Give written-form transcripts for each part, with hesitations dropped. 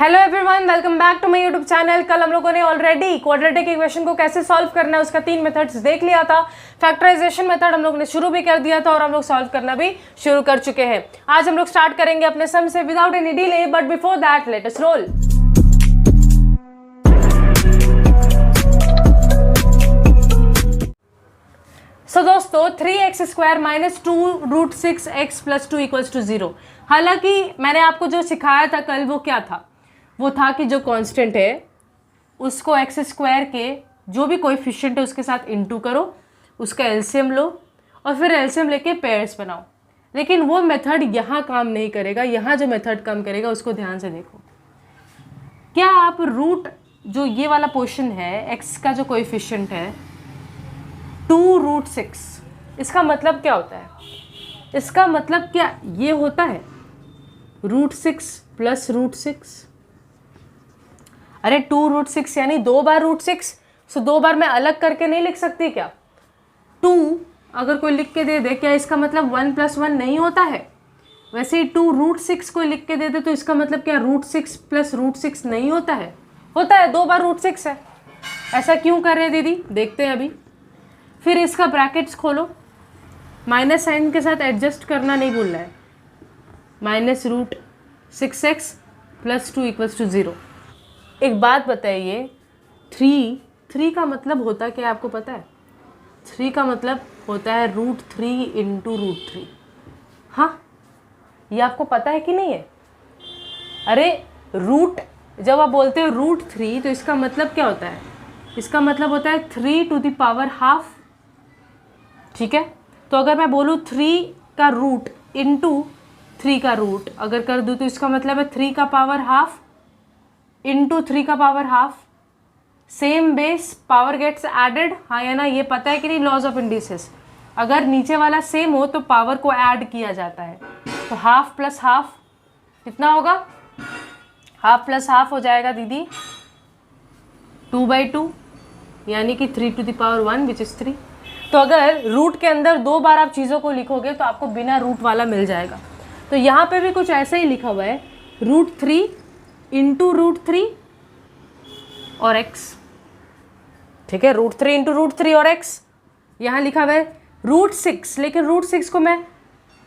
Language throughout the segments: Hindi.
Hello everyone, welcome back to my YouTube channel. कल हम लोगों ने ऑलरेडी क्वाड्रेटिक इक्वेशन को कैसे सॉल्व करना है उसका 3 मेथड्स देख लिया था। फैक्टराइजेशन मेथड हम लोग ने शुरू भी कर दिया था और हम लोग सॉल्व करना भी शुरू कर चुके हैं। आज हम लोग स्टार्ट करेंगे अपने सम से without any delay, but before that let us roll. So दोस्तों 3x² minus 2√6x plus 2 equals to 0। हालांकि मैंने आपको जो सिखाया था कल वो क्या था, वो था कि जो कांस्टेंट है उसको x² के जो भी कोएफिशिएंट है उसके साथ इंटू करो, उसका एलसीएम लो और फिर एलसीएम लेके पेयर्स बनाओ। लेकिन वो मेथड यहाँ काम नहीं करेगा। यहाँ जो मेथड काम करेगा उसको ध्यान से देखो। क्या आप रूट जो ये वाला पोर्शन है x का जो कोएफिशिएंट है 2√6, इसका मतलब क्या होता है? इसका मतलब क्या ये होता है √6 प्लस √6। अरे 2√6 यानी 2 बार √6, सो 2 बार मैं अलग करके नहीं लिख सकती क्या? 2 अगर कोई लिख के दे दे, क्या इसका मतलब 1 + 1 नहीं होता है? वैसे ही 2√6 कोई लिख के दे दे तो इसका मतलब क्या √6 प्लस √6 नहीं होता है? होता है, 2 बार √6 है। ऐसा क्यों कर रहे हैं दीदी? देखते हैं अभी। फिर इसका ब्रैकेट्स खोलो, माइनस साइन के साथ एडजस्ट करना नहीं भूलना है। -√6x plus 2 equals to 0। एक बात बताइए, 3 का मतलब होता क्या है आपको पता है? 3 का मतलब होता है √3 इंटू √3। हाँ, ये आपको पता है कि नहीं है? अरे रूट जब आप बोलते हो √3 तो इसका मतलब क्या होता है? इसका मतलब होता है 3 टू द पावर हाफ। ठीक है, तो अगर मैं बोलूँ 3 का रूट इंटू 3 का रूट अगर कर दूँ तो इसका मतलब है 3 का पावर हाफ इंटू 3 का power half. Same base power gets added, हाँ या ना? ये पता है कि नहीं लॉज ऑफ इंडिसेस? अगर नीचे वाला सेम हो तो पावर को ऐड किया जाता है। तो हाफ प्लस हाफ कितना होगा? हाफ प्लस हाफ हो जाएगा दीदी 2/2, यानी कि 3 to the power 1 which is 3। तो अगर रूट के अंदर 2 बार आप चीज़ों को लिखोगे तो आपको बिना रूट वाला मिल जाएगा। तो यहाँ पे भी कुछ ऐसा ही लिखा हुआ है, √3 इंटू √3 और x। ठीक है, √3 इंटू √3 और x। यहाँ लिखा हुआ है √6, लेकिन √6 को मैं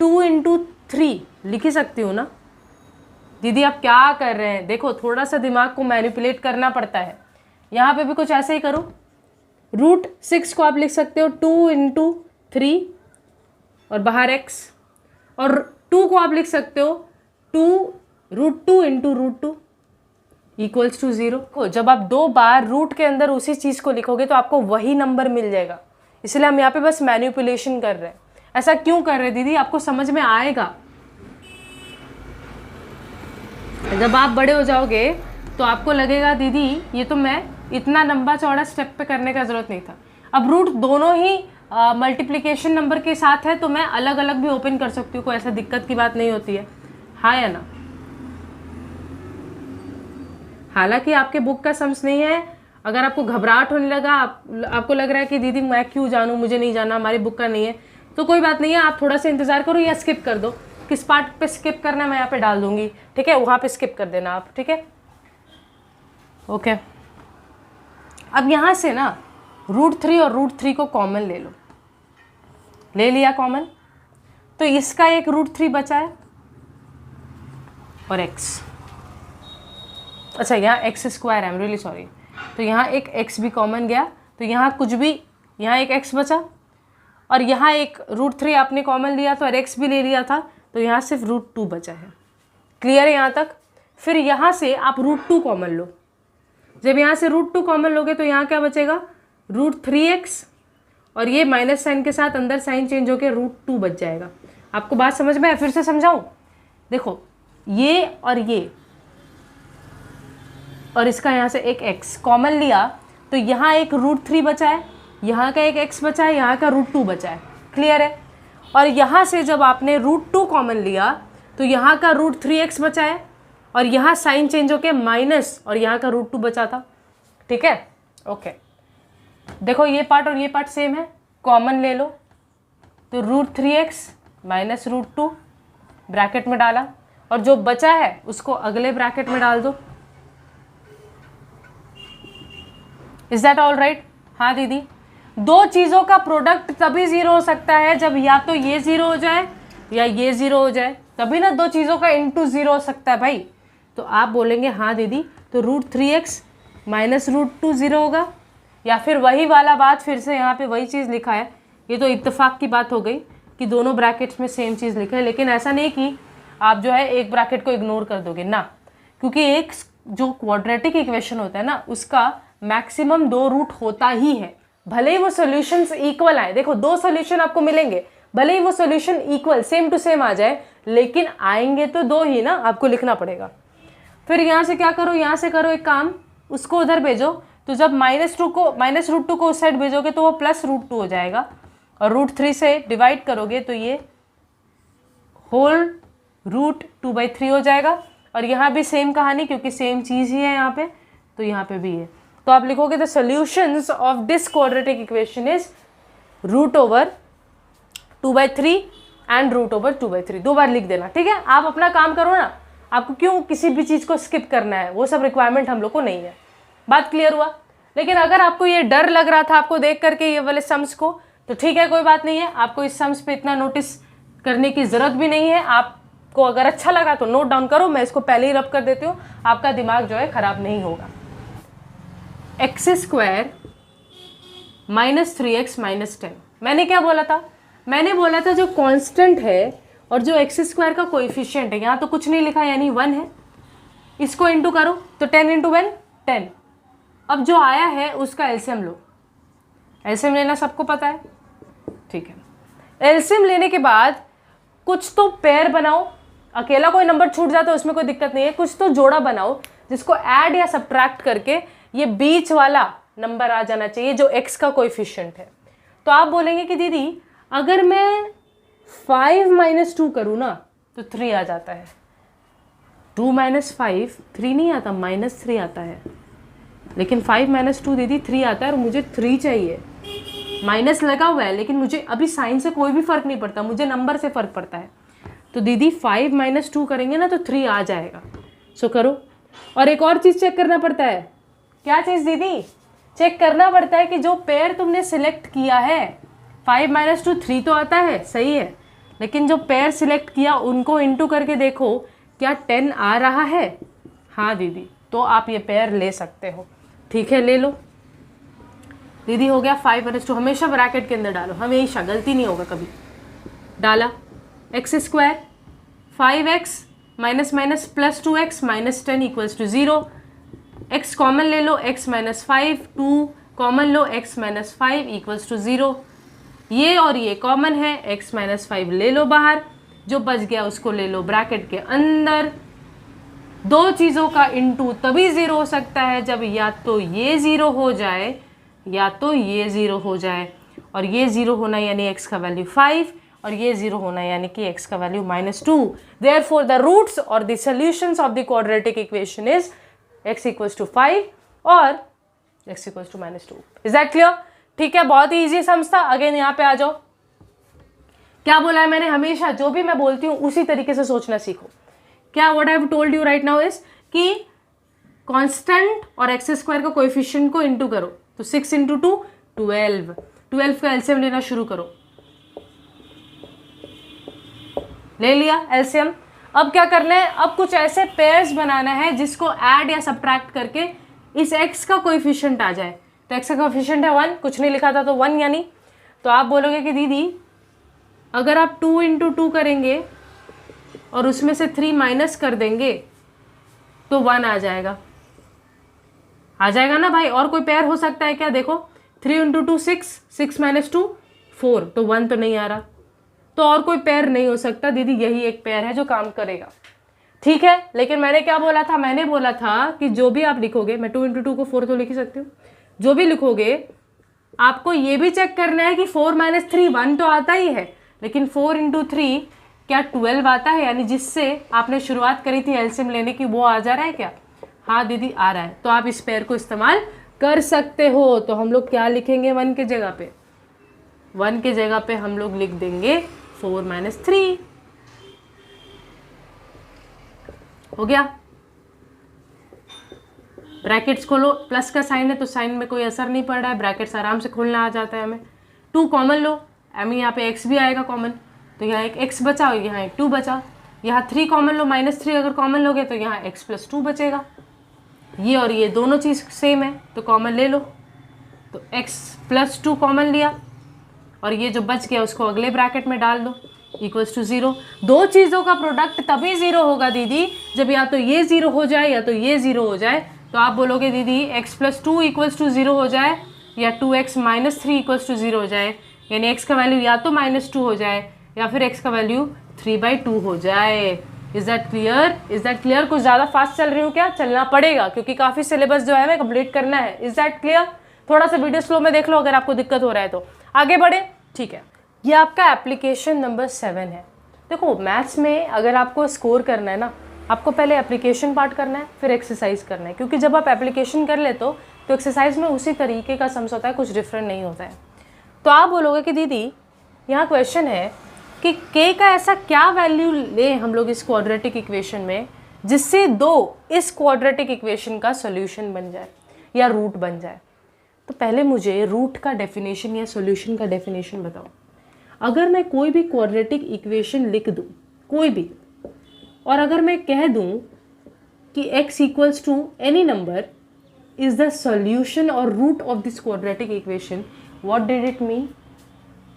2 इंटू 3 लिख ही सकती हूँ ना दीदी? आप क्या कर रहे हैं? देखो, थोड़ा सा दिमाग को मैनिपुलेट करना पड़ता है। यहाँ पे भी कुछ ऐसे ही करो, √6 को आप लिख सकते हो 2 इंटू 3 और बाहर x, और 2 को आप लिख सकते हो √2 इंटू √2 इक्वल्स टू 0। जब आप 2 बार रूट के अंदर उसी चीज़ को लिखोगे तो आपको वही नंबर मिल जाएगा। इसलिए हम यहाँ पे बस मैनिपुलेशन कर रहे हैं। ऐसा क्यों कर रहे हैं दीदी? आपको समझ में आएगा। जब आप बड़े हो जाओगे तो आपको लगेगा दीदी ये तो मैं इतना लंबा चौड़ा स्टेप पे करने का ज़रूरत नहीं था। अब रूट दोनों ही मल्टीप्लिकेशन नंबर के साथ है तो मैं अलग अलग भी ओपन कर सकती हूँ, कोई ऐसा दिक्कत की बात नहीं होती है, हाँ या ना? हालांकि आपके बुक का सम्स नहीं है। अगर आपको घबराहट होने लगा, आपको लग रहा है कि दीदी मैं क्यों जानूँ, मुझे नहीं जाना, हमारी बुक का नहीं है, तो कोई बात नहीं है। आप थोड़ा सा इंतज़ार करो या स्किप कर दो। किस पार्ट पे स्किप करना है मैं यहाँ पे डाल दूँगी, ठीक है? वहाँ पे स्किप कर देना आप, ठीक है? ओके। अब यहाँ से ना √3 और √3 को कॉमन ले लो। ले लिया कॉमन, तो इसका एक √3 बचा है और x। अच्छा, यहाँ x², I am really sorry. तो यहाँ एक x भी कॉमन गया, तो यहाँ कुछ भी, यहाँ एक x बचा और यहाँ एक √3 आपने कॉमन लिया तो और x भी ले लिया था, तो यहाँ सिर्फ √2 बचा है। क्लियर है यहाँ तक? फिर यहाँ से आप √2 कॉमन लो। जब यहाँ से √2 कॉमन लोगे तो यहाँ क्या बचेगा? √3x, और ये माइनस साइन के साथ अंदर साइन चेंज होकर √2 बच जाएगा। आपको बात समझ में है? फिर से समझाऊं? देखो, ये और इसका यहाँ से एक x कॉमन लिया तो यहाँ एक √3 बचा है, यहाँ का एक x बचा है, यहाँ का √2 बचा है। क्लियर है? और यहाँ से जब आपने √2 कॉमन लिया तो यहाँ का √3x बचा है और यहाँ साइन चेंज होके माइनस और यहाँ का √2 बचा था। ठीक है, ओके। देखो, ये पार्ट और ये पार्ट सेम है, कॉमन ले लो। तो √3x माइनस √2 ब्रैकेट में डाला और जो बचा है उसको अगले ब्रैकेट में डाल दो। Is that all right? हाँ दीदी, दो चीज़ों का प्रोडक्ट तभी ज़ीरो हो सकता है जब या तो ये ज़ीरो हो जाए या ये ज़ीरो हो जाए, तभी ना दो चीज़ों का इंटू ज़ीरो हो सकता है भाई। तो आप बोलेंगे हाँ दीदी, तो √3x माइनस √2 ज़ीरो होगा, या फिर वही वाला बात फिर से यहाँ पे वही चीज़ लिखा है। ये तो इत्तेफाक की बात हो गई कि दोनों ब्रैकेट्स में सेम चीज़ लिखा है, लेकिन ऐसा नहीं कि आप जो है एक ब्रैकेट को इग्नोर कर दोगे ना, क्योंकि एक जो क्वाड्रेटिक इक्वेशन होता है ना उसका मैक्सिमम 2 रूट होता ही है, भले ही वो सॉल्यूशंस इक्वल आए। देखो 2 सॉल्यूशन आपको मिलेंगे, भले ही वो solution equal same to same आ जाए, लेकिन आएंगे तो 2 ही ना, आपको लिखना पड़ेगा। फिर यहाँ से क्या करो, यहाँ से करो एक काम, उसको उधर भेजो, तो जब -√2 को उस साइड भेजोगे तो वो +√2 हो जाएगा, और √3 से डिवाइड करोगे तो ये होल √2/3 हो जाएगा। और यहाँ भी सेम कहानी, क्योंकि सेम चीज़ ही है यहाँ पे, तो यहाँ पे भी है। तो आप लिखोगे the solutions of this quadratic equation is √2/3 and √2/3। 2 बार लिख देना, ठीक है? आप अपना काम करो ना, आपको क्यों किसी भी चीज़ को स्किप करना है, वो सब रिक्वायरमेंट हम लोग को नहीं है। बात क्लियर हुआ? लेकिन अगर आपको ये डर लग रहा था आपको देख करके ये वाले सम्स को, तो ठीक है, कोई बात नहीं है, आपको इस सम्स पे इतना नोटिस करने की ज़रूरत भी नहीं है। आपको अगर अच्छा लगा तो नोट डाउन करो, मैं इसको पहले ही रब कर देती हूँ, आपका दिमाग जो है ख़राब नहीं होगा। x² -3x - 10, मैंने क्या बोला था? मैंने बोला था जो कांस्टेंट है और जो x² का कोएफिशिएंट है, यहाँ तो कुछ नहीं लिखा यानी 1 है, इसको इंटू करो तो 10 × 1 10। अब जो आया है उसका एलसीएम लो, एलसीएम लेना सबको पता है, ठीक है? एलसीएम लेने के बाद कुछ तो पेयर बनाओ, अकेला कोई नंबर छूट जाता है उसमें कोई दिक्कत नहीं है, कुछ तो जोड़ा बनाओ जिसको ऐड या सब्ट्रैक्ट करके ये बीच वाला नंबर आ जाना चाहिए जो x का कोएफिशिएंट है। तो आप बोलेंगे कि दीदी अगर मैं 5 - 2 करूँ ना तो 3 आ जाता है। 2 - 5 3 नहीं आता, -3 आता है, लेकिन 5 - 2 दीदी 3 आता है, और मुझे 3 चाहिए। माइनस लगा हुआ है लेकिन मुझे अभी साइन से कोई भी फ़र्क नहीं पड़ता, मुझे नंबर से फ़र्क पड़ता है। तो दीदी 5 - 2 करेंगे ना तो 3 आ जाएगा। सो करो। और एक और चीज़ चेक करना पड़ता है। क्या चीज़ दीदी? चेक करना पड़ता है कि जो पेयर तुमने सिलेक्ट किया है, 5 - 2 3 तो आता है, सही है, लेकिन जो पेयर सिलेक्ट किया उनको इंटू करके देखो क्या 10 आ रहा है? हाँ दीदी, तो आप ये पेयर ले सकते हो। ठीक है, ले लो दीदी। हो गया 5 - 2, हमेशा ब्रैकेट के अंदर डालो, हमेशा, गलती नहीं होगा कभी। डाला x² 5x - +2x - 10 = 0। x common ले लो, x - 5, 2 कॉमन लो, x - 5 = 0। ये और ये कॉमन है, x - 5 ले लो बाहर, जो बच गया उसको ले लो ब्रैकेट के अंदर। दो चीज़ों का इंटू तभी ज़ीरो हो सकता है जब या तो ये ज़ीरो हो जाए या तो ये ज़ीरो हो जाए, और ये ज़ीरो होना यानी x का वैल्यू 5, और ये ज़ीरो होना यानी कि x का वैल्यू -2। देयरफॉर द रूट्स और the solutions of the quadratic equation is x = 5 और x = -2। Is that clear? ठीक है, बहुत ही ईजी सम्स था। अगेन यहाँ पे आ जाओ। क्या बोला है मैंने? हमेशा जो भी मैं बोलती हूँ उसी तरीके से सोचना सीखो। क्या what I have told you right now is कि कांस्टेंट और x² का कोएफिशिएंट को इंटू करो, तो 6 × 2 12। 12 का एलसीएम लेना शुरू करो। ले लिया एलसीएम। अब क्या करना है? अब कुछ ऐसे पेयर्स बनाना है जिसको ऐड या सब्ट्रैक्ट करके इस x का कोएफिशिएंट आ जाए। तो x का कोएफिशिएंट है 1, कुछ नहीं लिखा था तो 1 यानी। तो आप बोलोगे कि दीदी अगर आप 2 × 2 करेंगे और उसमें से 3 माइनस कर देंगे तो 1 आ जाएगा। आ जाएगा ना भाई? और कोई पेयर हो सकता है क्या? देखो 3 × 2 6, 6 - 2 4, तो 1 तो नहीं आ रहा, तो और कोई पेयर नहीं हो सकता दीदी, यही एक पेयर है जो काम करेगा। ठीक है, लेकिन मैंने क्या बोला था? मैंने बोला था कि जो भी आप लिखोगे, मैं 2 × 2 को 4 तो लिख ही सकती हूँ, जो भी लिखोगे आपको ये भी चेक करना है कि 4 - 3 1 तो आता ही है, लेकिन 4 × 3 क्या 12 आता है? यानी जिससे आपने शुरुआत करी थी एलसीएम लेने की, वो आ जा रहा है क्या? हाँ दीदी आ रहा है। तो आप इस पेयर को इस्तेमाल कर सकते हो। तो हम लोग क्या लिखेंगे 1 के जगह पे? 1 के जगह पे हम लोग लिख देंगे 4 - 3। हो गया? ब्रैकेट्स खोलो, प्लस का साइन है तो साइन में कोई असर नहीं पड़ रहा है, ब्रैकेट्स आराम से खोलना आ जाता है हमें। 2 कॉमन लो, यहाँ पे x भी आएगा कॉमन, तो यहाँ एक x बचा, यहाँ एक 2 बचा। यहाँ 3 कॉमन लो, -3 अगर कॉमन लोगे तो यहाँ x + 2 बचेगा। ये और ये दोनों चीज़ सेम है तो कॉमन ले लो, तो x + 2 कॉमन लिया और ये जो बच गया उसको अगले ब्रैकेट में डाल दो, = 0। दो चीज़ों का प्रोडक्ट तभी 0 होगा दीदी जब या तो ये 0 हो जाए या तो ये 0 हो जाए। तो आप बोलोगे दीदी x + 2 = 0 हो जाए या 2x - 3 = 0 हो जाए, यानी x का वैल्यू या तो -2 हो जाए या फिर x का वैल्यू 3/2 हो जाए। Is that clear? Is that clear? कुछ ज़्यादा फास्ट चल रही हूँ क्या? चलना पड़ेगा क्योंकि काफ़ी सिलेबस जो है हमें कंप्लीट करना है। Is that clear? थोड़ा सा वीडियो स्लो में देख लो अगर आपको दिक्कत हो रहा है तो। आगे बढ़े, ठीक है। ये आपका एप्लीकेशन नंबर 7 है। देखो मैथ्स में अगर आपको स्कोर करना है ना, आपको पहले एप्लीकेशन पार्ट करना है फिर एक्सरसाइज करना है, क्योंकि जब आप एप्लीकेशन कर लेते हो तो एक्सरसाइज में उसी तरीके का सम्स होता है, कुछ डिफरेंट नहीं होता है। तो आप बोलोगे कि दीदी यहाँ क्वेश्चन है कि k का ऐसा क्या वैल्यू लें हम लोग इस क्वाड्रेटिक इक्वेशन में जिससे 2 इस क्वाड्रेटिक इक्वेशन का सॉल्यूशन बन जाए या रूट बन जाए। तो पहले मुझे रूट का डेफिनेशन या सॉल्यूशन का डेफिनेशन बताओ। अगर मैं कोई भी क्वाड्रेटिक इक्वेशन लिख दूँ कोई भी, और अगर मैं कह दूँ कि x = any number is the solution और root of this quadratic equation, what did it mean?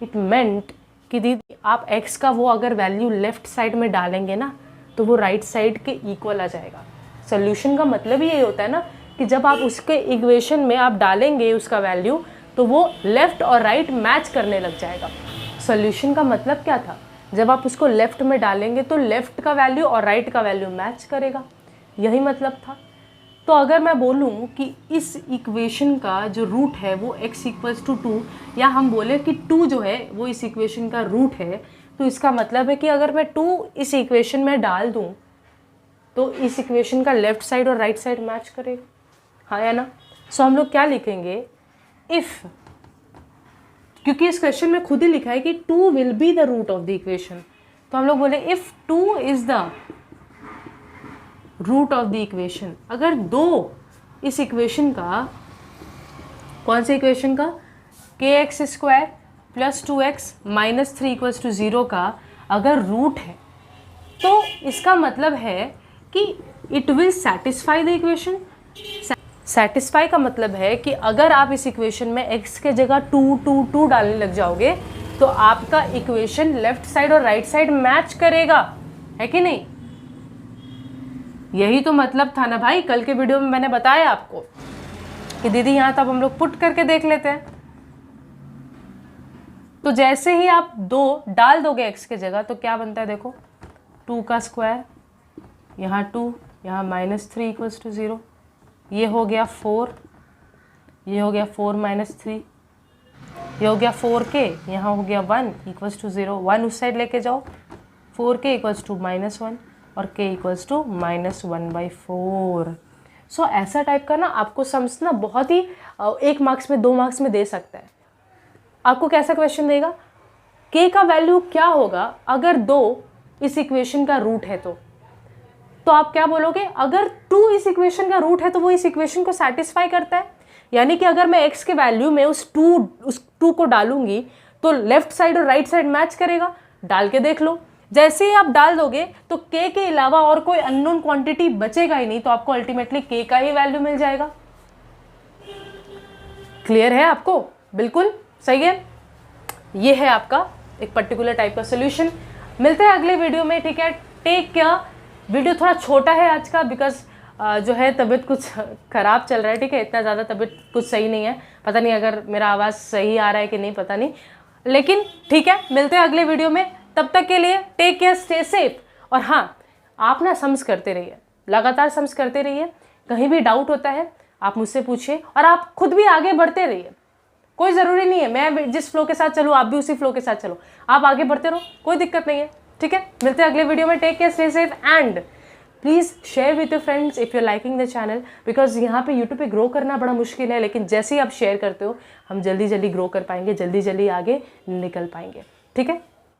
It meant कि दीदी आप x का वो अगर वैल्यू लेफ्ट साइड में डालेंगे ना तो वो राइट साइड के इक्वल आ जाएगा। सॉल्यूशन का मतलब ही यही होता है ना कि जब आप उसके इक्वेशन में आप डालेंगे उसका वैल्यू तो वो लेफ़्ट और राइट मैच करने लग जाएगा। सॉल्यूशन का मतलब क्या था? जब आप उसको लेफ़्ट में डालेंगे तो लेफ़्ट का वैल्यू और राइट का वैल्यू मैच करेगा, यही मतलब था। तो अगर मैं बोलूँ कि इस इक्वेशन का जो रूट है वो x = 2 या हम बोले कि 2 जो है वो इस इक्वेशन का रूट है, तो इसका मतलब है कि अगर मैं 2 इस इक्वेशन में डाल दूँ तो इस इक्वेशन का लेफ़्ट साइड और राइट साइड मैच करेगा, हाँ या ना? सो हम लोग क्या लिखेंगे? इफ़, क्योंकि इस क्वेश्चन में खुद ही लिखा है कि 2 will be the root of the equation, तो हम लोग बोले if 2 is the root of the equation. अगर 2 इस इक्वेशन का, कौन से इक्वेशन का? kx² + 2x - 3 = 0 का अगर रूट है तो इसका मतलब है कि it will satisfy the equation. Satisfy का मतलब है कि अगर आप इस इक्वेशन में x के जगह 2 2 2 डालने लग जाओगे तो आपका इक्वेशन लेफ्ट साइड और राइट साइड मैच करेगा, है कि नहीं? यही तो मतलब था ना भाई, कल के वीडियो में मैंने बताया आपको कि दीदी यहाँ तब हम लोग पुट करके देख लेते हैं। तो जैसे ही आप 2 डाल दोगे x के जगह तो क्या बनता है देखो, 2 का स्क्वायर, यहाँ 2, यहाँ -3 = 0, ये हो गया 4, ये हो गया 4 - 3, ये हो गया 4k, यहाँ हो गया 1 = 0, 1 उस साइड लेके जाओ, 4k = -1 और k = -1/4। सो ऐसा टाइप का ना आपको समझना बहुत ही 1 मार्क्स में 2 मार्क्स में दे सकता है। आपको कैसा क्वेश्चन देगा? k का वैल्यू क्या होगा अगर 2 इस इक्वेशन का रूट है तो आप क्या बोलोगे? अगर 2 इस इक्वेशन का रूट है तो वो इस इक्वेशन को सेटिस्फाई करता है, यानी कि अगर मैं x के वैल्यू में उस 2 को डालूंगी तो लेफ्ट साइड और राइट साइड मैच करेगा। डाल के देख लो, जैसे ही आप डाल दोगे तो k के अलावा और कोई अननोन क्वांटिटी बचेगा ही नहीं, तो आपको अल्टीमेटली k का ही वैल्यू मिल जाएगा। क्लियर है आपको? बिल्कुल सही है। ये है आपका एक पर्टिकुलर टाइप का सोल्यूशन। मिलते हैं अगले वीडियो में, ठीक है? Take care. वीडियो थोड़ा छोटा है आज का बिकॉज जो है तबीयत कुछ ख़राब चल रहा है, ठीक है? इतना ज़्यादा तबीयत कुछ सही नहीं है, पता नहीं अगर मेरा आवाज़ सही आ रहा है कि नहीं, पता नहीं, लेकिन ठीक है, मिलते हैं अगले वीडियो में। तब तक के लिए टेक केयर, स्टे सेफ। और हाँ, आप ना सम्स करते रहिए, लगातार सम्स करते रहिए। कहीं भी डाउट होता है आप मुझसे पूछिए और आप खुद भी आगे बढ़ते रहिए। कोई ज़रूरी नहीं है मैं जिस फ्लो के साथ चलूँ आप भी उसी फ्लो के साथ चलो, आप आगे बढ़ते रहो, कोई दिक्कत नहीं है, ठीक है? मिलते हैं अगले वीडियो में। Take care, stay safe and please share with your friends if you liking the channel, because यहाँ पे यूट्यूब पे ग्रो करना बड़ा मुश्किल है, लेकिन जैसे ही आप शेयर करते हो हम जल्दी जल्दी ग्रो कर पाएंगे, जल्दी जल्दी आगे निकल पाएंगे, ठीक है?